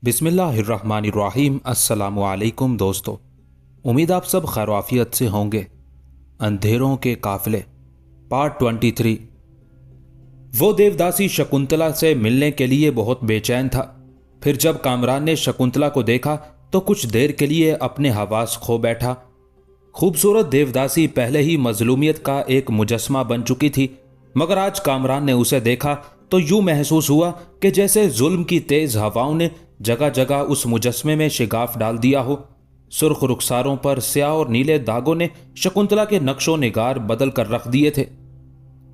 बिस्मिल्लाहिर्रहमानिर्रहीम। अस्सलामुअलैकुम दोस्तों, उम्मीद आप सब खैर से होंगे। अंधेरों के काफिले पार्ट 23। वो देवदासी शकुंतला से मिलने के लिए बहुत बेचैन था। फिर जब कामरान ने शकुंतला को देखा तो कुछ देर के लिए अपने हवास खो बैठा। खूबसूरत देवदासी पहले ही मजलूमियत का एक मुजस्मा बन चुकी थी, मगर आज कामरान ने उसे देखा तो यूं महसूस हुआ कि जैसे जुल्म की तेज हवाओं ने जगह जगह उस मुजस्मे में शिगाफ डाल दिया हो। सुर्ख रुखसारों पर स्याह और नीले दागों ने शकुंतला के नक्शो निगार बदल कर रख दिए थे।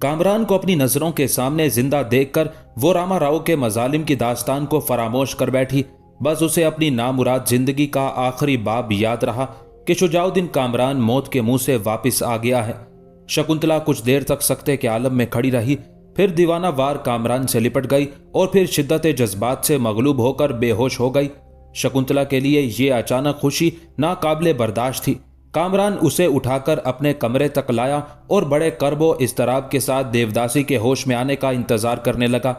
कामरान को अपनी नजरों के सामने जिंदा देखकर वो रामा राव के मजालिम की दास्तान को फरामोश कर बैठी। बस उसे अपनी नामुराद जिंदगी का आखिरी बाब याद रहा कि शुजाउद्दीन कामरान मौत के मुंह से वापिस आ गया है। शकुंतला कुछ देर तक सख्ते के आलम में खड़ी रही, फिर दीवाना वार कामरान से लिपट गई और फिर शिद्दत जज्बात से मगलूब होकर बेहोश हो गई। शकुंतला के लिए ये अचानक खुशी नाकाबिले बर्दाश्त थी। कामरान उसे उठाकर अपने कमरे तक लाया और बड़े कर्बो इस्तराब के साथ देवदासी के होश में आने का इंतजार करने लगा।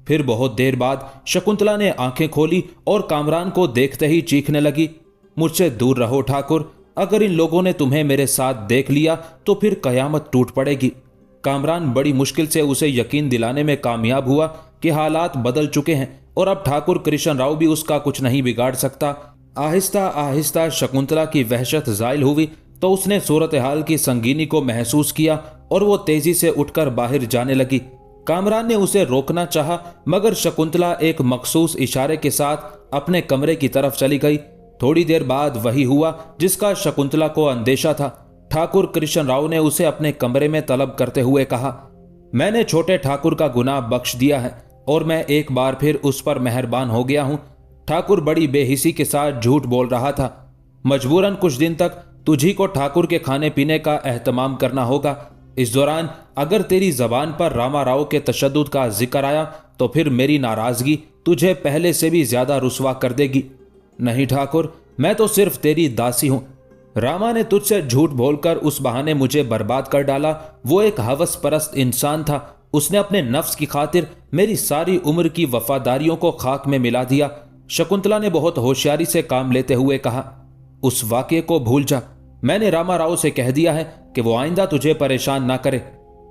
फिर बहुत देर बाद शकुंतला ने आंखें खोली और कामरान को देखते ही चीखने लगी, मुझसे दूर रहो ठाकुर, अगर इन लोगों ने तुम्हें मेरे साथ देख लिया तो फिर कयामत टूट पड़ेगी। कामरान बड़ी मुश्किल से उसे यकीन दिलाने में कामयाब हुआ कि हालात बदल चुके हैं और अब ठाकुर कृष्ण राव भी उसका कुछ नहीं बिगाड़ सकता। आहिस्ता आहिस्ता शकुंतला की वहशत जायल हुई तो उसने सूरत हाल की संगीनी को महसूस किया और वो तेजी से उठकर बाहर जाने लगी। कामरान ने उसे रोकना चाहा, मगर शकुंतला एक मखसूस इशारे के साथ अपने कमरे की तरफ चली गई। थोड़ी देर बाद वही हुआ जिसका शकुंतला को अंदेशा था। ठाकुर कृष्ण राव ने उसे अपने कमरे में तलब करते हुए कहा, मैंने छोटे ठाकुर का गुनाह बख्श दिया है और मैं एक बार फिर उस पर मेहरबान हो गया हूं। ठाकुर बड़ी बेहिसी के साथ झूठ बोल रहा था। मजबूरन कुछ दिन तक तुझी को ठाकुर के खाने पीने का एहतमाम करना होगा। इस दौरान अगर तेरी जबान पर रामा राव के तशद्दुद का जिक्र आया तो फिर मेरी नाराजगी तुझे पहले से भी ज्यादा रुसवा कर देगी। नहीं ठाकुर, मैं तो सिर्फ तेरी दासी हूं। रामा ने तुझसे झूठ बोलकर उस बहाने मुझे बर्बाद कर डाला। वो एक हवस परस्त इंसान था। उसने अपने नफ्स की खातिर मेरी सारी उम्र की वफादारियों को खाक में मिला दिया। शकुंतला ने बहुत होशियारी से काम लेते हुए कहा, उस वाक़ये को भूल जा। मैंने रामा राव से कह दिया है कि वो आइंदा तुझे परेशान ना करे।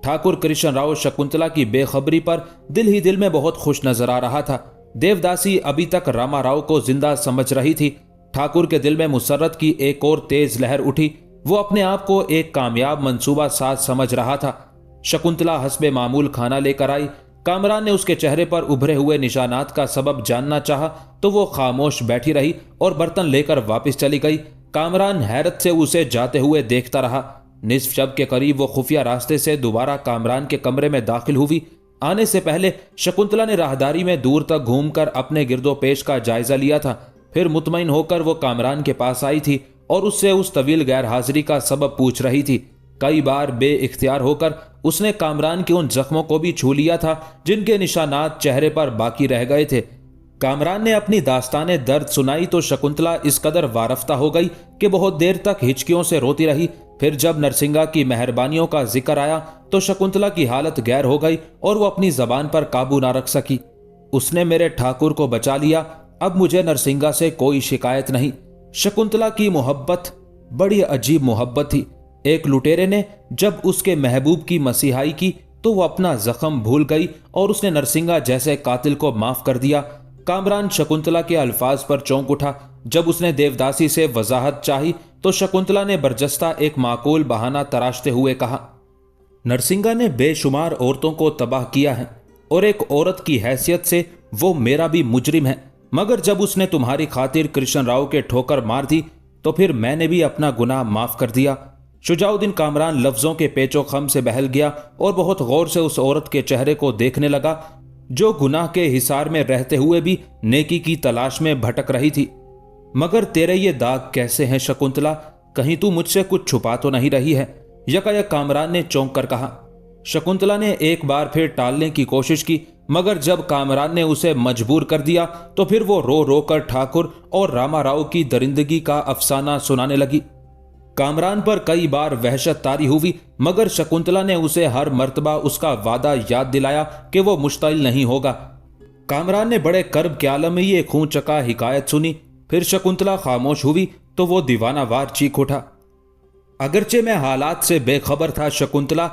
ठाकुर कृष्ण राव शकुंतला की बेखबरी पर दिल ही दिल में बहुत खुश नजर आ रहा था। देवदासी अभी तक रामा राव को जिंदा समझ रही थी। ठाकुर के दिल में मुसर्रत की एक और तेज लहर उठी। वो अपने आप को एक कामयाब मंसूबा साज समझ रहा था। शकुंतला हस्बे मामूल खाना लेकर आई। कामरान ने उसके चेहरे पर उभरे हुए निशानात का सबब जानना चाहा तो वो खामोश बैठी रही और बर्तन लेकर वापस चली गई। कामरान हैरत से उसे जाते हुए देखता रहा। निस्फ शब के करीब वो खुफिया रास्ते से दोबारा कामरान के कमरे में दाखिल हुई। आने से पहले शकुंतला ने राहदारी में दूर तक घूमकर अपने गिरदोपेश का जायजा लिया था। फिर मुतमईन होकर वो कामरान के पास आई थी और उससे उस तवील गैर हाजिरी का सबब पूछ रही थी। कई बार बेइख्तियार होकर उसने कामरान के उन जख्मों को भी छू लिया था जिनके निशानात चेहरे पर बाकी रह गए थे। कामरान ने अपनी दास्ताने दर्द सुनाई तो शकुंतला इस कदर वारफ्ता हो गई कि बहुत देर तक हिचकियों से रोती रही। फिर जब नरसिंगा की मेहरबानियों का जिक्र आया तो शकुंतला की हालत गैर हो गई और वो अपनी जबान पर काबू ना रख सकी। उसने मेरे ठाकुर को बचा लिया, अब मुझे नरसिंगा से कोई शिकायत नहीं। शकुंतला की मोहब्बत बड़ी अजीब मोहब्बत थी। एक लुटेरे ने जब उसके महबूब की मसीहाई की तो वो अपना जख्म भूल गई और उसने नरसिंगा जैसे कातिल को माफ कर दिया। कामरान शकुंतला के अल्फाज पर चौंक उठा। जब उसने देवदासी से वजाहत चाही तो शकुंतला ने बरजस्ता एक माकूल बहाना तराशते हुए कहा, नरसिंगा ने बेशुमार औरतों को तबाह किया है और एक औरत की हैसियत से वो मेरा भी मुजरिम है, मगर जब उसने तुम्हारी खातिर कृष्ण राव के ठोकर मार दी तो फिर मैंने भी अपना गुनाह माफ कर दिया। शुजाउद्दीन कामरान लफ्जों के पेचो खम से बहल गया और बहुत गौर से उस औरत के चेहरे को देखने लगा जो गुनाह के हिसार में रहते हुए भी नेकी की तलाश में भटक रही थी। मगर तेरे ये दाग कैसे हैं शकुंतला, कहीं तू मुझसे कुछ छुपा तो नहीं रही है? यकायक कामरान ने चौंक कर कहा। शकुंतला ने एक बार फिर टालने की कोशिश की, मगर जब कामरान ने उसे मजबूर कर दिया तो फिर वो रो रो कर ठाकुर और रामा राव की दरिंदगी का अफसाना सुनाने लगी। कामरान पर कई बार वहशत तारी हुई, मगर शकुंतला ने उसे हर मर्तबा उसका वादा याद दिलाया कि वो मुश्तइल नहीं होगा। कामरान ने बड़े कर्ब के आलम में ये खून चका हिकायत सुनी। फिर शकुंतला खामोश हुई तो वो दीवानावार चीख उठा, अगरचे मैं हालात से बेखबर था शकुंतला,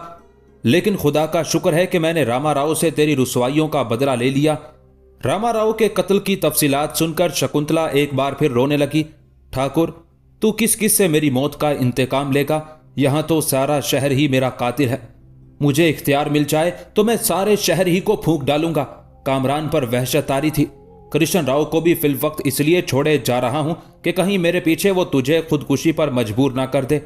लेकिन खुदा का शुक्र है कि मैंने रामा राव से तेरी रुसवाइयों का बदला ले लिया। रामा राव के कत्ल की तफसीलात सुनकर शकुंतला एक बार फिर रोने लगी। ठाकुर, तू किस किस से मेरी मौत का इंतकाम लेगा? यहां तो सारा शहर ही मेरा कातिल है। मुझे इख्तियार मिल जाए तो मैं सारे शहर ही को फूंक डालूंगा। कामरान पर वहशत तारी थी। कृष्ण राव को भी फिल वक्त इसलिए छोड़े जा रहा हूं कि कहीं मेरे पीछे वो तुझे खुदकुशी पर मजबूर ना कर दे।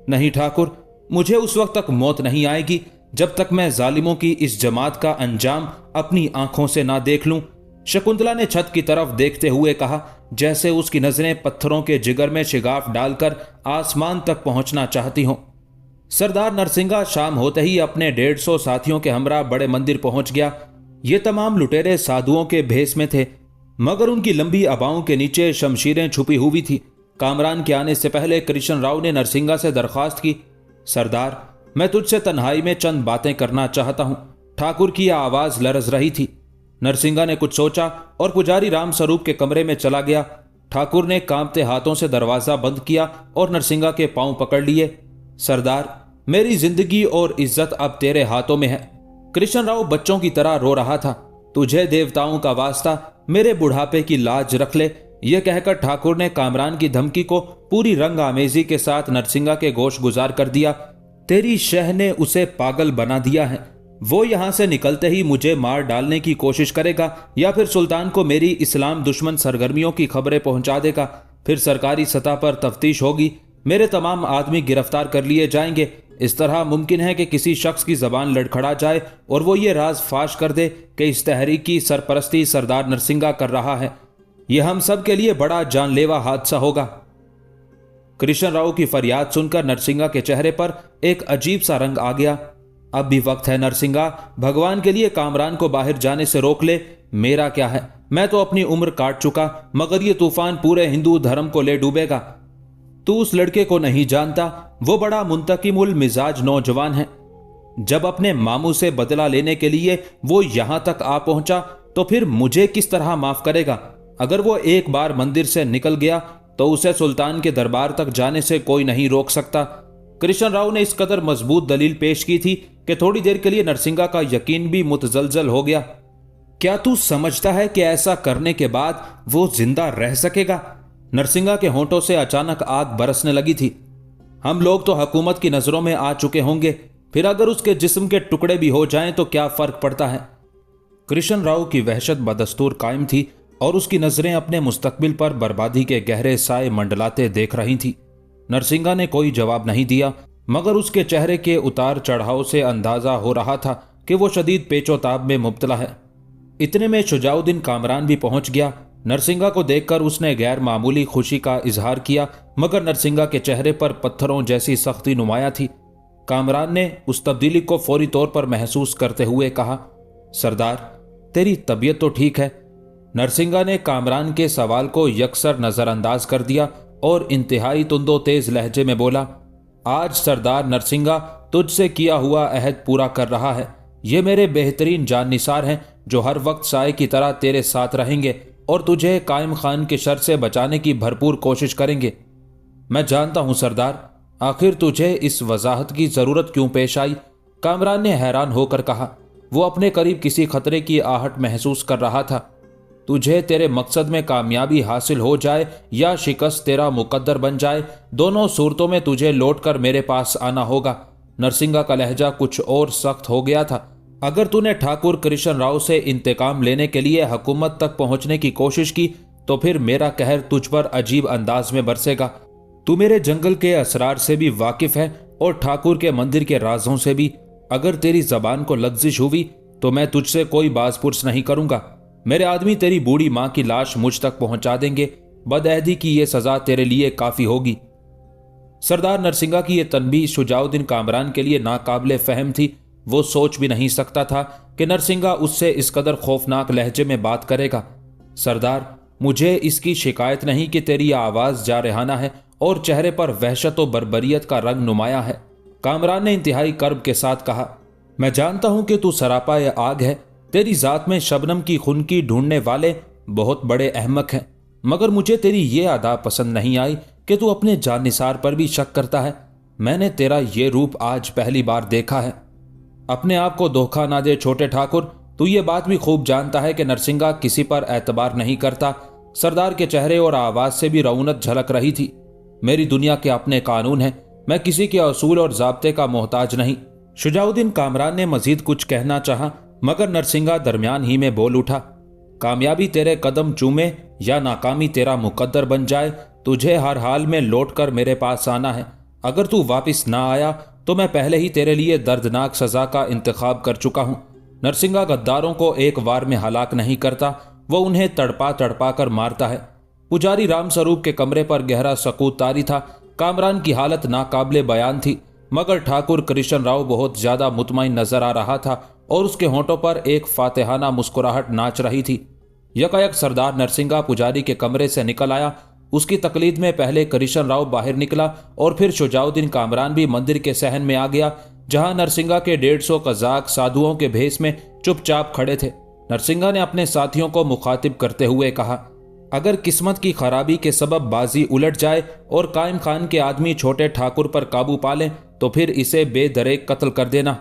नहीं ठाकुर, मुझे उस वक्त तक मौत नहीं आएगी जब तक मैं जालिमों की इस जमात का अंजाम अपनी आंखों से ना देख लूं। शकुंतला ने छत की तरफ देखते हुए कहा, जैसे उसकी नजरें पत्थरों के जिगर में शिगाफ डालकर आसमान तक पहुंचना चाहती हों। सरदार नरसिंगा शाम होते ही अपने 150 साथियों के हमरा बड़े मंदिर पहुंच गया। ये तमाम लुटेरे साधुओं के भेष में थे, मगर उनकी लंबी अबाओं के नीचे शमशीरें छुपी हुई थी। कामरान के आने से पहले कृष्ण राव ने नरसिंगा से दरखास्त की, सरदार, मैं तुझसे तन्हाई में चंद बातें करना चाहता हूं। ठाकुर की आवाज लरज रही थी। नरसिंगा ने कुछ सोचा और पुजारी राम स्वरूप के कमरे में चला गया। ठाकुर ने कांपते हाथों से दरवाजा बंद किया और नरसिंगा के पांव पकड़ लिए। सरदार, मेरी जिंदगी और इज्जत अब तेरे हाथों में है। कृष्ण राव बच्चों की तरह रो रहा था। तुझे देवताओं का वास्ता मेरे बुढ़ापे की लाज रख ले। यह कहकर ठाकुर ने कामरान की धमकी को पूरी रंग आमेजी के साथ नरसिंगा के गोश गुजार कर दिया। तेरी शह ने उसे पागल बना दिया है। वो यहां से निकलते ही मुझे मार डालने की कोशिश करेगा या फिर सुल्तान को मेरी इस्लाम दुश्मन सरगर्मियों की खबरें पहुंचा देगा। फिर सरकारी सतह पर तफ्तीश होगी, मेरे तमाम आदमी गिरफ्तार कर लिए जाएंगे। इस तरह मुमकिन है कि किसी शख्स की जबान लड़खड़ा जाए और वो ये राज फाश कर दे कि इस तहरीक की सरपरस्ती सरदार नरसिंगा कर रहा है। यह हम सब के लिए बड़ा जानलेवा हादसा होगा। कृष्ण राव की फरियाद सुनकर नरसिंगा के चेहरे पर एक अजीब सा रंग आ गया। अब भी वक्त है नरसिंगा, भगवान के लिए कामरान को बाहर जाने से रोक ले। मेरा क्या है, मैं तो अपनी उम्र काट चुका, मगर ये तूफान पूरे हिंदू धर्म को ले डूबेगा। तू उस लड़के को नहीं जानता, वो बड़ा मुंतकिमुल मिजाज नौजवान है। जब अपने मामू से बदला लेने के लिए वो यहां तक आ पहुंचा तो फिर मुझे किस तरह माफ करेगा? अगर वो एक बार मंदिर से निकल गया तो उसे सुल्तान के दरबार तक जाने से कोई नहीं रोक सकता। कृष्ण राव ने इस कदर मजबूत दलील पेश की थी कि थोड़ी देर के लिए नरसिंगा का यकीन भी मुतजलजल हो गया। क्या तू समझता है कि ऐसा करने के बाद वो जिंदा रह सकेगा? नरसिंगा के होंठों से अचानक आग बरसने लगी थी। हम लोग तो हुकूमत की नजरों में आ चुके होंगे, फिर अगर उसके जिस्म के टुकड़े भी हो जाएं तो क्या फर्क पड़ता है? कृष्ण राव की वहशत बदस्तूर कायम थी और उसकी नजरें अपने मुस्तकबिल पर बर्बादी के गहरे साए मंडलाते देख रही थी। नरसिंगा ने कोई जवाब नहीं दिया, मगर उसके चेहरे के उतार चढ़ाव से अंदाजा हो रहा था कि वो शदीद पेचोताब में मुब्तला है। इतने में शुजाउद्दीन कामरान भी पहुंच गया। नरसिंगा को देखकर उसने गैर मामूली खुशी का इजहार किया, मगर नरसिंगा के चेहरे पर पत्थरों जैसी सख्ती नुमाया थी। कामरान ने उस तब्दीली को फौरी तौर पर महसूस करते हुए कहा, सरदार, तेरी तबीयत तो ठीक है? नरसिंगा ने कामरान के सवाल को यकसर नजरअंदाज कर दिया और इंतहाई तुंदो तेज लहजे में बोला, आज सरदार नरसिंगा तुझसे किया हुआ अहद पूरा कर रहा है। ये मेरे बेहतरीन जाननिसार हैं जो हर वक्त साए की तरह तेरे साथ रहेंगे और तुझे कायम खान के शर से बचाने की भरपूर कोशिश करेंगे। मैं जानता हूं सरदार, आखिर तुझे इस वजाहत की जरूरत क्यों पेश आई? कामरान ने हैरान होकर कहा। वो अपने करीब किसी खतरे की आहट महसूस कर रहा था। तुझे तेरे मकसद में कामयाबी हासिल हो जाए या शिकस्त तेरा मुकद्दर बन जाए, दोनों सूरतों में तुझे लौटकर मेरे पास आना होगा। नरसिंगा का लहजा कुछ और सख्त हो गया था। अगर तूने ठाकुर कृष्ण राव से इंतकाम लेने के लिए हुकूमत तक पहुंचने की कोशिश की तो फिर मेरा कहर तुझ पर अजीब अंदाज में बरसेगा। तू मेरे जंगल के असरार से भी वाकिफ है और ठाकुर के मंदिर के राजों से भी। अगर तेरी जबान को लग्जिश हुई तो मैं तुझसे कोई बाजपुर्स नहीं करूंगा। मेरे आदमी तेरी बूढ़ी मां की लाश मुझ तक पहुंचा देंगे। बदअहदी की यह सजा तेरे लिए काफी होगी। सरदार नरसिंगा की यह तनबीह शुजाउद्दीन कामरान के लिए नाकाबिले फहम थी। वो सोच भी नहीं सकता था कि नरसिंगा उससे इस कदर खौफनाक लहजे में बात करेगा। सरदार, मुझे इसकी शिकायत नहीं कि तेरी आवाज जारहाना है और चेहरे पर वहशत व बर्बरियत का रंग नुमाया है। कामरान ने इंतहाई कर्ब के साथ कहा, मैं जानता हूं कि तू सरापा ये आग है। तेरी जात में शबनम की खुनकी ढूंढने वाले बहुत बड़े अहमक हैं, मगर मुझे तेरी ये अदा पसंद नहीं आई कि तू अपने जानिसार पर भी शक करता है। मैंने तेरा ये रूप आज पहली बार देखा है। अपने आप को धोखा ना दे छोटे ठाकुर। तू ये बात भी खूब जानता है कि नरसिंगा किसी पर एतबार नहीं करता। सरदार के चेहरे और आवाज से भी रौनक झलक रही थी। मेरी दुनिया के अपने कानून हैं, मैं किसी के असूल और जाब्ते का मोहताज नहीं। शुजाउद्दीन कामरान ने मजीद कुछ कहना चाहा, मगर नरसिंगा दरमियान ही में बोल उठा, कामयाबी तेरे कदम चूमे या नाकामी तेरा मुकद्दर बन जाए, तुझे हर हाल में लौटकर मेरे पास आना है। अगर तू वापस ना आया तो मैं पहले ही तेरे लिए दर्दनाक सजा का इंतखाब कर चुका हूं। नरसिंगा गद्दारों को एक वार में हलाक नहीं करता, वो उन्हें तड़पा तड़पा कर मारता है। पुजारी रामस्वरूप के कमरे पर गहरा सकूत तारी था। कामरान की हालत नाकाबिले बयान थी, मगर ठाकुर कृष्ण राव बहुत ज्यादा मुतमईन नजर आ रहा था और उसके होंठों पर एक फातिहाना मुस्कुराहट नाच रही थी। यकायक सरदार नरसिंगा पुजारी के कमरे से निकल आया। उसकी तकलीद में पहले कृष्ण राव बाहर निकला और फिर शुजाउद्दीन कामरान भी मंदिर के सहन में आ गया, जहां नरसिंगा के 150 कज़ाक साधुओं के भेष में चुपचाप खड़े थे। नरसिंगा ने अपने साथियों को मुखातिब करते हुए कहा, अगर किस्मत की खराबी के सबब बाजी उलट जाए और कायम खान के आदमी छोटे ठाकुर पर काबू पा लें तो फिर इसे बेदरेक कत्ल कर देना।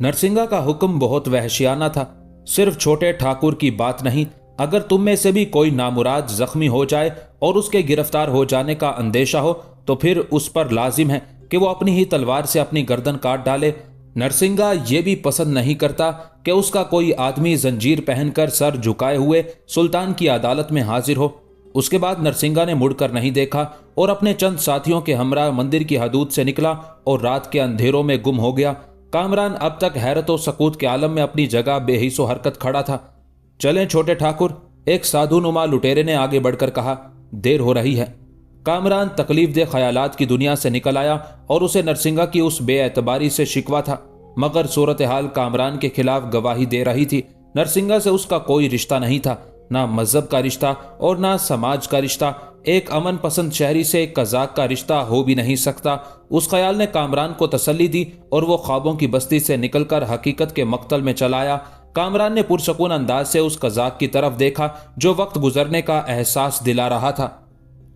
नरसिंगा का हुक्म बहुत वहशियाना था। सिर्फ छोटे ठाकुर की बात नहीं, अगर तुम में से भी कोई नामुराद जख्मी हो जाए और उसके गिरफ्तार हो जाने का अंदेशा हो तो फिर उस पर लाजिम है कि वो अपनी ही तलवार से अपनी गर्दन काट डाले। नरसिंगा ये भी पसंद नहीं करता कि उसका कोई आदमी जंजीर पहनकर सर झुकाए हुए सुल्तान की अदालत में हाजिर हो। उसके बाद नरसिंगा ने मुड़कर नहीं देखा और अपने चंद साथियों के हमरा मंदिर की हदूद से निकला और रात के अंधेरों में गुम हो गया। कामरान अब तक हैरत और सकूत के आलम में अपनी जगह बेहिसो हरकत खड़ा था। चलें छोटे ठाकुर, एक साधु नुमा लुटेरे ने आगे बढ़कर कहा, देर हो रही है। कामरान तकलीफ दे ख्यालात की दुनिया से निकल आया और उसे नरसिंगा की उस बेएतबारी से शिकवा था, मगर सूरत हाल कामरान के खिलाफ गवाही दे रही थी। नरसिंगा से उसका कोई रिश्ता नहीं था, ना मजहब का रिश्ता और ना समाज का रिश्ता। एक अमन पसंद शहरी से कज़ाक का रिश्ता हो भी नहीं सकता। उस ख्याल ने कामरान को तसल्ली दी और वो ख्वाबों की बस्ती से निकलकर हकीकत के मक्तल में चला आया। कामरान ने पुरसकून अंदाज से उस कज़ाक की तरफ देखा जो वक्त गुजरने का एहसास दिला रहा था।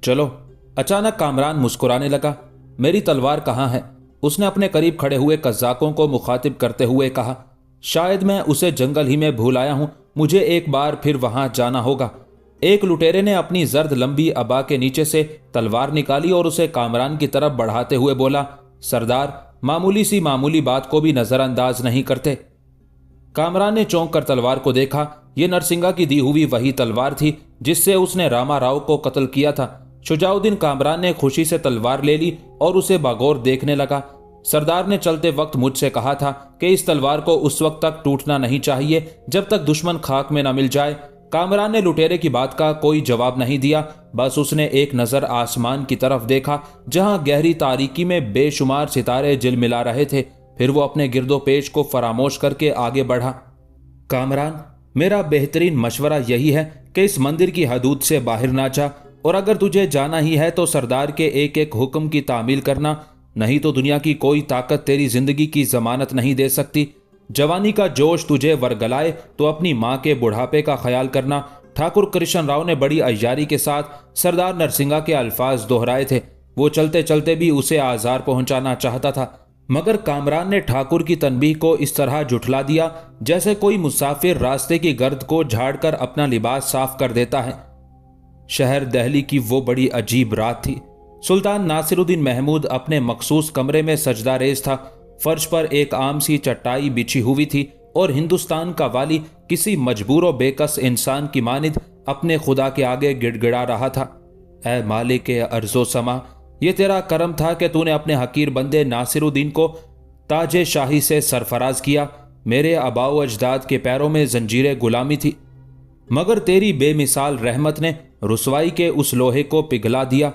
चलो। अचानक कामरान मुस्कुराने लगा। मेरी तलवार कहाँ है? उसने अपने करीब खड़े हुए कज़ाकों को मुखातिब करते हुए कहा, शायद मैं उसे जंगल ही में भूल आया हूं, मुझे एक बार फिर वहां जाना होगा। एक लुटेरे ने अपनी जर्द लंबी अबा के नीचे से तलवार निकाली और उसे कामरान की तरफ बढ़ाते हुए बोला, सरदार, मामूली सी मामूली बात को भी नजरअंदाज नहीं करते। कामरान ने चौंक कर तलवार को देखा। यह नरसिंगा की दी हुई वही तलवार थी जिससे उसने रामा राव को कत्ल किया था। शुजाउद्दीन कामरान ने खुशी से तलवार ले ली और उसे बागौर देखने लगा। सरदार ने चलते वक्त मुझसे कहा था कि इस तलवार को उस वक्त तक टूटना नहीं चाहिए जब तक दुश्मन खाक में न मिल जाए। कामरान ने लुटेरे की बात का कोई जवाब नहीं दिया, बस उसने एक नजर आसमान की तरफ देखा जहां गहरी तारीकी में बेशुमार सितारे झिलमिला रहे थे। फिर वो अपने गिरदो पेश को फरामोश करके आगे बढ़ा। कामरान, मेरा बेहतरीन मशवरा यही है कि इस मंदिर की हदूद से बाहर ना जा, और अगर तुझे जाना ही है तो सरदार के एक एक हुक्म की तामील करना, नहीं तो दुनिया की कोई ताकत तेरी जिंदगी की जमानत नहीं दे सकती। जवानी का जोश तुझे वरगलाए तो अपनी माँ के बुढ़ापे का ख्याल करना। ठाकुर कृष्ण राव ने बड़ी अय्यारी के साथ सरदार नरसिंगा के अल्फाज दोहराए थे। वो चलते चलते भी उसे आजार पहुंचाना चाहता था, मगर कामरान ने ठाकुर की तनबीह को इस तरह जुठला दिया जैसे कोई मुसाफिर रास्ते की गर्द को झाड़कर अपना लिबास साफ कर देता है। शहर दिल्ली की वो बड़ी अजीब रात थी। सुल्तान नासिरुद्दीन महमूद अपने मखसूस कमरे में सजदा रेज था। फर्श पर एक आम सी चटाई बिछी हुई थी और हिंदुस्तान का वाली किसी मजबूर व बेकस इंसान की मानिद अपने खुदा के आगे गिड़गिड़ा रहा था। ऐ मालिक अर्जो समा, ये तेरा करम था कि तूने अपने हकीर बंदे नासिरुद्दीन को ताजे शाही से सरफराज किया। मेरे आबाओ अजदाद के पैरों में जंजीरें गुलामी थी, मगर तेरी बेमिसाल रहमत ने रुसवाई के उस लोहे को पिघला दिया।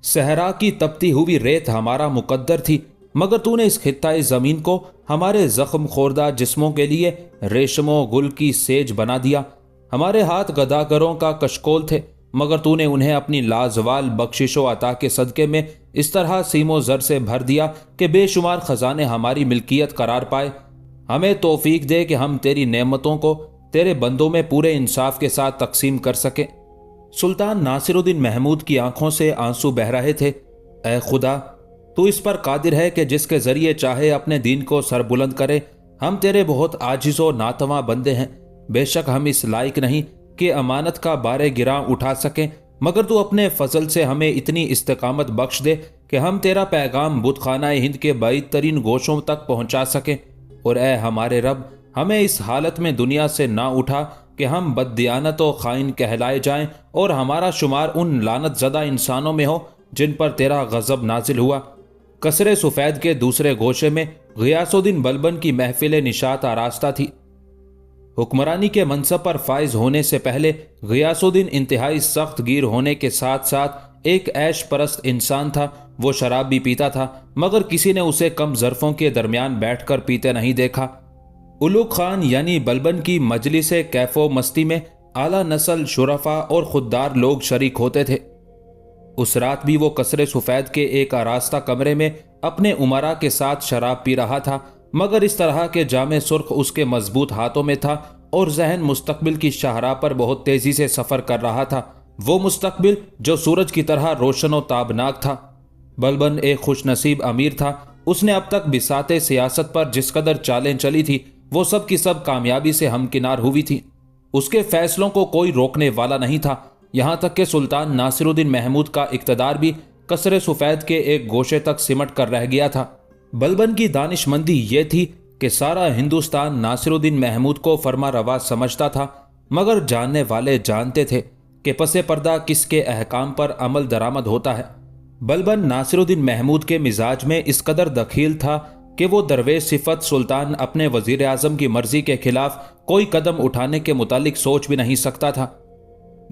सहरा की तपती हुई रेत हमारा मुकद्दर थी, मगर तूने इस खित्ताए जमीन को हमारे जख्म खोरदा जिस्मों के लिए रेशमो गुल की सेज बना दिया। हमारे हाथ गदागरों का कशकोल थे, मगर तूने उन्हें अपनी लाजवाल बख्शिशो अता के सदक़े में इस तरह सीमो ज़र से भर दिया कि बेशुमार ख़जाने हमारी मिल्कियत करार पाए। हमें तौफीक दे कि हम तेरी नेमतों को तेरे बंदों में पूरे इंसाफ के साथ तकसीम कर सकें। सुल्तान नासिरुद्दीन महमूद की आंखों से आंसू बह रहे थे। ए खुदा, तू इस पर कादिर है कि जिसके जरिए चाहे अपने दीन को सरबुलंद करे। हम तेरे बहुत आजिज़ो नातवा बंदे हैं। बेशक हम इस लायक नहीं कि अमानत का बारे गिरा उठा सकें, मगर तू अपने फजल से हमें इतनी इस्तेकामत बख्श दे कि हम तेरा पैगाम बुतखाना हिंद के बाईद तरीन गोशों तक पहुंचा सकें। और ए हमारे रब, हमें इस हालत में दुनिया से ना उठा कि हम बददियानत व खाइन कहलाए जाएं और हमारा शुमार उन लानत ज़दा इंसानों में हो जिन पर तेरा गज़ब नाजिल हुआ। कसरे सफ़ेद के दूसरे गोशे में गियासुद्दीन बलबन की महफिल निशात आरास्ता थी। हुक्मरानी के मनसब पर फाइज होने से पहले गियासुद्दीन इंतहाई सख्त गिर होने के साथ साथ एक ऐश परस्त इंसान था। वो शराब भी पीता था, मगर किसी ने उसे कम ज़रफ़ों के दरमियान बैठकर पीते नहीं देखा। उलूग खान यानी बलबन की मजलिस कैफो मस्ती में आला नस्ल शुरफा और खुददार लोग शरीक होते थे। उस रात भी वो कसरे सफ़ेद के एक आरास्ता कमरे में अपने उमरा के साथ शराब पी रहा था, मगर इस तरह के जामे सुर्ख उसके मजबूत हाथों में था और जहन मुस्तकबिल की शाहराह पर बहुत तेजी से सफ़र कर रहा था। वो मुस्तकबिल जो सूरज की तरह रोशन और ताबनाक था। बलबन एक खुशनसीब अमीर था। उसने अब तक बिसाते सियासत पर जिस कदर चालें चली थी वो सब की सब कामयाबी से हमकिनार हुई थी। उसके फैसलों को कोई रोकने वाला नहीं था। यहाँ तक कि सुल्तान नासिरुद्दीन महमूद का इक़्तिदार भी कसरे सफ़ेद के एक गोशे तक सिमट कर रह गया था। बलबन की दानिशमंदी ये थी कि सारा हिंदुस्तान नासिरुद्दीन महमूद को फरमा रवा समझता था, मगर जानने वाले जानते थे कि पसे पर्दा किसके अहकाम पर अमल दरामद होता है। बलबन नासिरुद्दीन महमूद के मिजाज में इस कदर दखील था कि वो दरवेश सिफत सुल्तान अपने वजीर आजम की मर्जी के खिलाफ कोई कदम उठाने के मुतालिक सोच भी नहीं सकता था।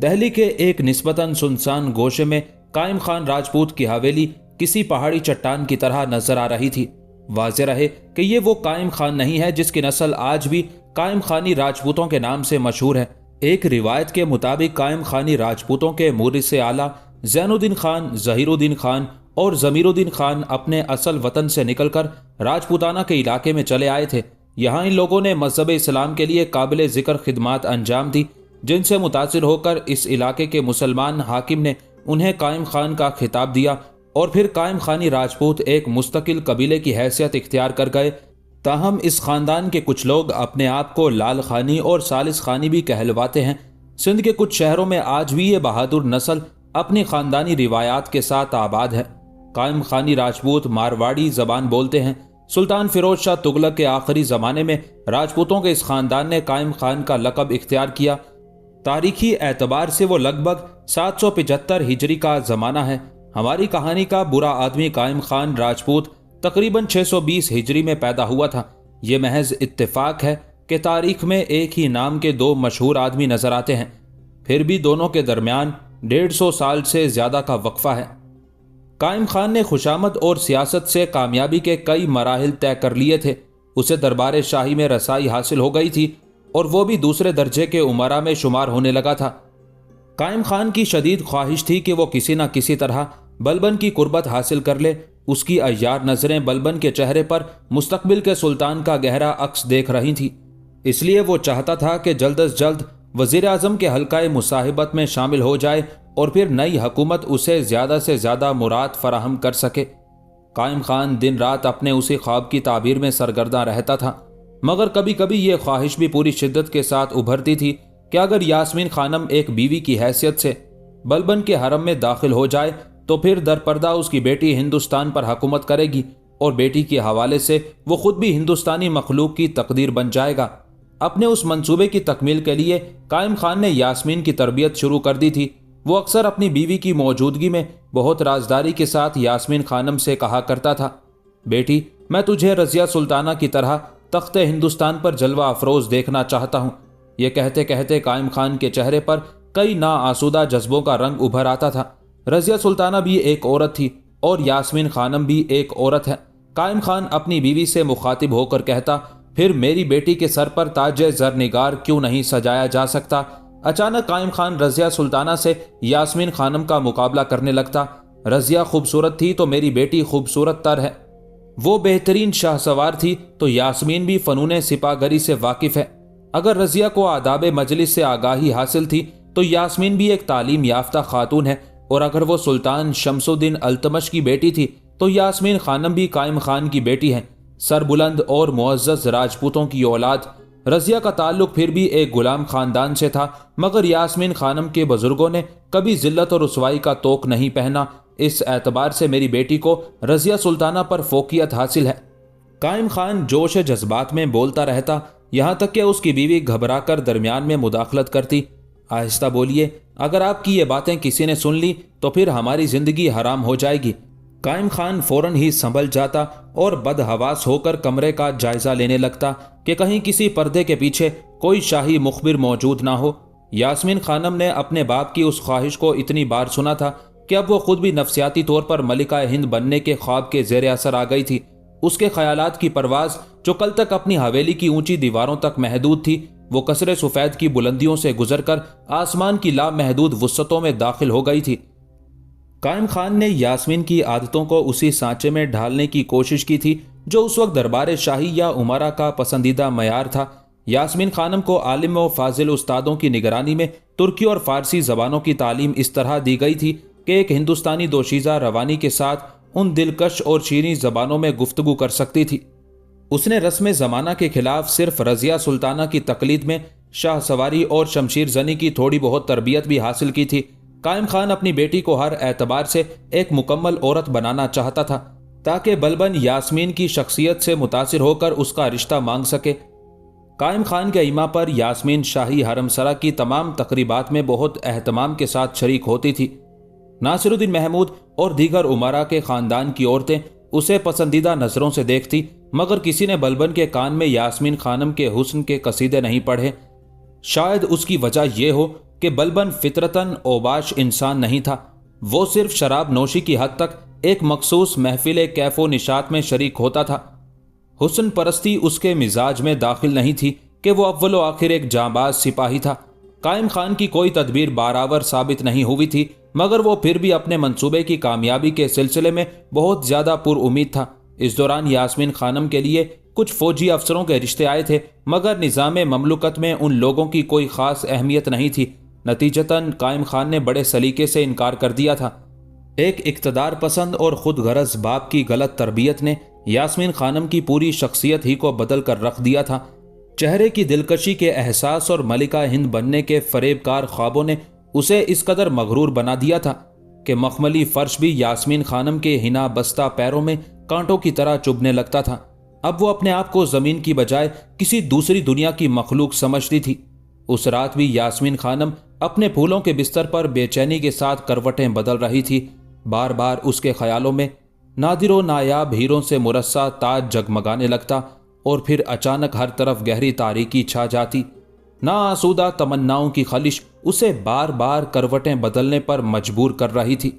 दहली के एक निस्बतन सुनसान गोशे में कायम खान राजपूत की हवेली किसी पहाड़ी चट्टान की तरह नजर आ रही थी। वाज़े रहे कि ये वो कायम खान नहीं है जिसकी नस्ल आज भी कायम खानी राजपूतों के नाम से मशहूर है। एक रिवायत के मुताबिक कायम खानी राजपूतों के मुरिस आला ज़ैनुद्दीन खान, ज़हीरुद्दीन खान और ज़मीरुद्दीन खान अपने असल वतन से निकलकर राजपूताना के इलाके में चले आए थे। यहाँ इन लोगों ने मज़हब इस्लाम के लिए काबिल ज़िक्र खिदमात अंजाम दी, जिनसे मुतासिर होकर इस इलाके के मुसलमान हाकिम ने उन्हें कायम खान का खिताब दिया और फिर कायम खानी राजपूत एक मुस्तकिल कबीले की हैसियत इख्तियार कर गए। ताहम इस ख़ानदान के कुछ लोग अपने आप को लाल खानी और सालिस खानी भी कहलवाते हैं। सिंध के कुछ शहरों में आज भी ये बहादुर नस्ल अपनी ख़ानदानी रिवायात के साथ आबाद है। कायम खानी राजपूत मारवाड़ी ज़बान बोलते हैं। सुल्तान फिरोज शाह तुगलक के आखिरी ज़माने में राजपूतों के इस ख़ानदान ने कायम खान का लक़ब इख्तियार किया। तारीखी एतबार से वो लगभग 775 हिजरी का ज़माना है। हमारी कहानी का बुरा आदमी कायम खान राजपूत तकरीबन 620 हिजरी में पैदा हुआ था। ये महज इत्तेफाक है कि तारीख में एक ही नाम के दो मशहूर आदमी नजर आते हैं, फिर भी दोनों के दरमियान 150 साल से ज्यादा का वक्फा है। कायम खान ने खुशामद और सियासत से कामयाबी के कई मराहिल तय कर लिए थे। उसे दरबार शाही में रसाई हासिल हो गई थी और वो भी दूसरे दर्जे के उमरा में शुमार होने लगा था। कायम खान की शदीद ख्वाहिश थी कि वो किसी न किसी तरह बलबन की कुर्बत हासिल कर ले। उसकी अय्यार नजरें बलबन के चेहरे पर मुस्तकबिल के सुल्तान का गहरा अक्स देख रही थी, इसलिए वो चाहता था कि जल्द अज जल्द वजीर आजम के हल्काए मुसाहिबत में शामिल हो जाए और फिर नई हुकूमत उसे ज्यादा से ज्यादा मुराद फराहम कर सके। कायम खान दिन रात अपने उसी ख्वाब की ताबीर में सरगर्दा रहता था, मगर कभी कभी ये ख्वाहिश भी पूरी शिद्दत के साथ उभरती थी कि अगर यास्मीन खानम एक बीवी की हैसियत से बलबन के हरम में दाखिल हो जाए तो फिर दरपर्दा उसकी बेटी हिंदुस्तान पर हुकूमत करेगी और बेटी के हवाले से वो खुद भी हिंदुस्तानी मखलूक की तकदीर बन जाएगा। अपने उस मंसूबे की तकमील के लिए कायम खान ने यास्मीन की तरबियत शुरू कर दी थी। वो अक्सर अपनी बीवी की मौजूदगी में बहुत राजदारी के साथ यास्मीन खानम से कहा करता था, बेटी मैं तुझे रजिया सुल्ताना की तरह तख्ते हिंदुस्तान पर जलवा अफरोज देखना चाहता हूँ। ये कहते कहते कायम खान के चेहरे पर कई नाआसूदा जज्बों का रंग उभर आता था। रजिया सुल्ताना भी एक औरत थी और यास्मीन खानम भी एक औरत है। कायम खान अपनी बीवी से मुखातिब होकर कहता, फिर मेरी बेटी के सर पर ताज जरनिगार क्यों नहीं सजाया जा सकता? अचानक कायम खान रजिया सुल्ताना से यास्मीन खानम का मुकाबला करने लगता। रजिया खूबसूरत थी तो मेरी बेटी खूबसूरत तर है। वो बेहतरीन शाहसवार थी तो यास्मीन भी फनून सिपागरी से वाकिफ है। अगर रजिया को आदाब मजलिस से आगाही हासिल थी तो यास्मीन भी एक तालीम याफ्ता खातून है, और अगर वो सुल्तान शमसुद्दीन अल्तमश की बेटी थी तो यास्मीन खानम भी कायम खान की बेटी हैं, सरबुलंद और मुअज़्ज़ज़ राजपूतों की औलाद। रजिया का ताल्लुक फिर भी एक गुलाम खानदान से था, मगर यास्मीन खानम के बुजुर्गों ने कभी जिल्लत और रुसवाई का तोक नहीं पहना। इस एतबार से मेरी बेटी को रजिया सुल्ताना पर फोकियत हासिल है। कायम खान जोश जज्बात में बोलता रहता, यहाँ तक कि उसकी बीवी घबराकर दरमियान में मुदाखलत करती। आहिस्ता बोलिए, अगर आपकी ये बातें किसी ने सुन ली तो फिर हमारी जिंदगी हराम हो जाएगी। कायम खान फौरन ही संभल जाता और बदहवास होकर कमरे का जायजा लेने लगता कि कहीं किसी पर्दे के पीछे कोई शाही मुखबिर मौजूद ना हो। यास्मीन खानम ने अपने बाप की उस ख्वाहिश को इतनी बार सुना था कि अब वो खुद भी नफ्सियाती तौर पर मलिका हिंद बनने के ख्वाब के जेर असर आ गई थी। उसके ख्यालात की परवाज, जो कल तक अपनी हवेली की ऊंची दीवारों तक महदूद थी, वो कसरे सफेद की बुलंदियों से गुजरकर आसमान की लामहदूद वुस्सतों में दाखिल हो गई थी। कायम खान ने यास्मीन की आदतों को उसी सांचे में ढालने की कोशिश की थी जो उस वक्त दरबार शाही या उमरा का पसंदीदा मयार था। यास्मीन खानम को आलिम व फाजिल उस्तादों की निगरानी में तुर्की और फारसी जबानों की तालीम इस तरह दी गई थी कि एक हिंदुस्तानी दोशीज़ा रवानी के साथ उन दिलकश और शीरीं जबानों में गुफ्तगू कर सकती थी। उसने रस्म ज़माना के खिलाफ सिर्फ रजिया सुल्ताना की तकलीद में शाह सवारी और शमशीर जनी की थोड़ी बहुत तरबियत भी हासिल की थी। कायम खान अपनी बेटी को हर एतबार से एक मुकम्मल औरत बनाना चाहता था ताकि बलबन यास्मीन की शख्सियत से मुतासिर होकर उसका रिश्ता मांग सके। कायम खान के इमा पर यास्मीन शाही हरमसरा की तमाम तकरीबात में बहुत एहतमाम के साथ शरीक होती थी। नासिरुद्दीन महमूद और दीगर उमरा के खानदान की औरतें उसे पसंदीदा नजरों से देखती, मगर किसी ने बलबन के कान में यास्मीन खानम के हुस्न के कसीदे नहीं पढ़े। शायद उसकी वजह यह हो कि बलबन फितरतन ओबाश इंसान नहीं था। वो सिर्फ शराब नोशी की हद तक एक मखसूस महफिल कैफो निशात में शरीक होता था। हुस्न परस्ती उसके मिजाज में दाखिल नहीं थी कि वो अव्वलो आखिर एक जांबाज सिपाही था। कायम खान की कोई तदबीर बारावर साबित नहीं हुई थी, मगर वो फिर भी अपने मंसूबे की कामयाबी के सिलसिले में बहुत ज्यादा पुरउम्मीद था। इस दौरान यास्मीन खानम के लिए कुछ फौजी अफसरों के रिश्ते आए थे, मगर निज़ाम ममलुकत में उन लोगों की कोई खास अहमियत नहीं थी। नतीजतन कायम खान ने बड़े सलीके से इनकार कर दिया था। एक इक़्तिदार पसंद और खुद गरज बाप की गलत तरबियत ने यास्मीन खानम की पूरी शख्सियत ही को बदल कर रख दिया था। चेहरे की दिलकशी के एहसास और मलिका हिंद बनने के फरेबकार ख्वाबों ने उसे इस कदर मगरूर बना दिया था कि मखमली फर्श भी यास्मीन खानम के हिना बस्ता पैरों में कांटों की तरह चुभने लगता था। अब वो अपने आप को जमीन की बजाय किसी दूसरी दुनिया की मखलूक समझती थी। उस रात भी यास्मीन खानम अपने फूलों के बिस्तर पर बेचैनी के साथ करवटें बदल रही थी। बार बार उसके ख्यालों में नादिरो नायाब हीरों से मुरस्सा ताज जगमगाने लगता और फिर अचानक हर तरफ गहरी तारीकी छा जाती। नाआसूदा तमन्नाओं की खलिश उसे बार बार करवटें बदलने पर मजबूर कर रही थी।